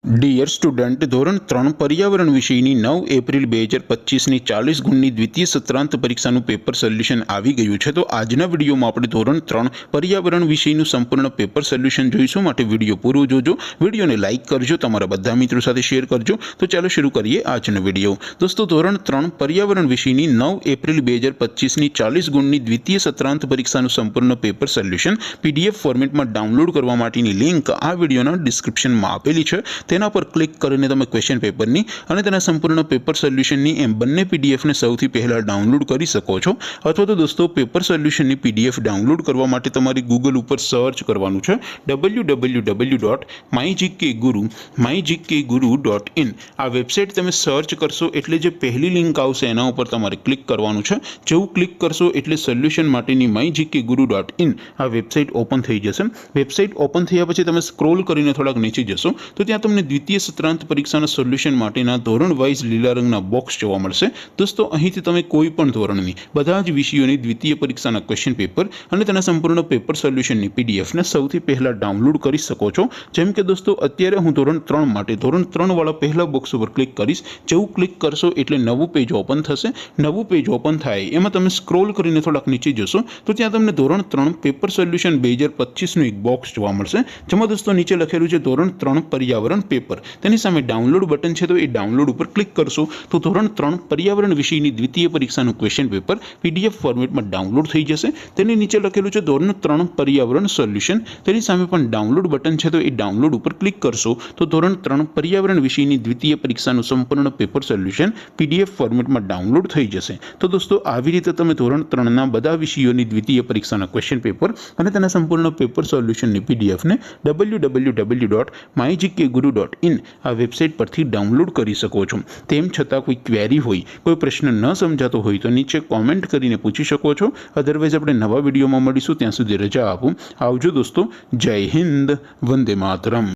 Dear student, ધોરણ 3 પર્યાવરણ વિષયની 9 એપ્રિલ 2025ની 40 ગુણની દ્વિતીય સત્રાંત પરીક્ષાનું પેપર સોલ્યુશન આવી ગયું છે। તો આજના વિડીયોમાં આપણે ધોરણ 3 પર્યાવરણ વિષયનું સંપૂર્ણ પેપર સોલ્યુશન જોઈશું। માટે વિડીયો પૂરો જોજો, વિડીયોને લાઇક કરજો, તમારા બધા મિત્રો સાથે શેર કરજો। તો ચાલો શરૂ કરીએ આજનો વિડીયો। દોસ્તો, ધોરણ 3 પર્યાવરણ વિષયની 9 એપ્રિલ 2025ની 40 ગુણની દ્વિતીય સત્રાંત પરીક્ષાનું સંપૂર્ણ પેપર સોલ્યુશન PDF ફોર્મેટમાં ડાઉનલોડ કરવા માટેની લિંક આ વિડીયોના ડિસ્ક્રિપ્શનમાં આપેલી છે। તેના પર ક્લિક કરીને તમે ક્વેશ્ચન પેપરની અને તેના સંપૂર્ણ પેપર સોલ્યુશનની એમ બંને પીડીએફને સૌથી પહેલાં ડાઉનલોડ કરી શકો છો। અથવા તો દોસ્તો, પેપર સોલ્યુશનની PDF ડાઉનલોડ કરવા માટે તમારી ગૂગલ ઉપર સર્ચ કરવાનું છે www.mygkguru.in। આ વેબસાઇટ તમે સર્ચ કરશો એટલે જે પહેલી લિંક આવશે એના ઉપર તમારે ક્લિક કરવાનું છે। જેવું ક્લિક કરશો એટલે સોલ્યુશન માટેની mygkguru.in આ વેબસાઇટ ઓપન થઈ જશે। વેબસાઇટ ઓપન થયા પછી તમે સ્ક્રોલ કરીને થોડાક નીચે જશો તો ત્યાં તમને દ્વિતીય સત્રાંત પરીક્ષાના સોલ્યુશન માટેના ધોરણ વાઇઝ લીલા રંગના બોક્સ જોવા મળશે। દોસ્તો, અહીંથી તમે કોઈ પણ ધોરણની બધા જ વિષયોની દ્વિતીય પરીક્ષાના ક્વેશ્ચન પેપર અને તેના સંપૂર્ણ પેપર સોલ્યુશનની પીડીએફને સૌથી પહેલાં ડાઉનલોડ કરી શકો છો। જેમ કે દોસ્તો, અત્યારે હું ધોરણ 3 માટે ધોરણ 3 વાળા પહેલા બોક્સ ઉપર ક્લિક કરીશ। જેવું ક્લિક કરશો એટલે નવું પેજ ઓપન થશે। નવું પેજ ઓપન થાય એમાં તમે સ્ક્રોલ કરીને થોડાક નીચે જશો તો ત્યાં તમને ધોરણ 3 પેપર સોલ્યુશન 2025નું એક બોક્સ જોવા મળશે, જેમાં દોસ્તો નીચે લખેલું છે ધોરણ 3 પર્યાવરણ પેપર। તેની સામે ડાઉનલોડ બટન છે, તો એ ડાઉનલોડ ઉપર ક્લિક કરશો તો ધોરણ 3 પર્યાવરણ વિષયની દ્વિતીય પરીક્ષાનું ક્વેશ્ચન પેપર PDF ફોર્મેટમાં ડાઉનલોડ થઈ જશે। તેની નીચે લખેલું છે ધોરણ 3 પર્યાવરણ સોલ્યુશન। તેની સામે પણ ડાઉનલોડ બટન છે, તો એ ડાઉનલોડ ઉપર ક્લિક કરશો તો ધોરણ 3 પર્યાવરણ વિષયની દ્વિતીય પરીક્ષાનું સંપૂર્ણ પેપર સોલ્યુશન PDF ફોર્મેટમાં ડાઉનલોડ થઈ જશે। તો દોસ્તો, આવી રીતે તમે ધોરણ 3ના બધા વિષયોની દ્વિતીય પરીક્ષાના ક્વેશ્ચન પેપર અને તેના સંપૂર્ણ પેપર સોલ્યુશનની PDFને www.mygkguru.in આ વેબસાઇટ પરથી ડાઉનલોડ કરી શકો છો। તેમ છતાં કોઈ ક્વેરી હોય, કોઈ પ્રશ્ન ન સમજાતો હોય તો નીચે કોમેન્ટ કરીને પૂછી શકો છો। અધરવાઇઝ આપણે નવા વિડીયોમાં મળીશું, ત્યાં સુધી રજા આપો। આવજો દોસ્તો, જય હિન્દ, વંદે માતરમ।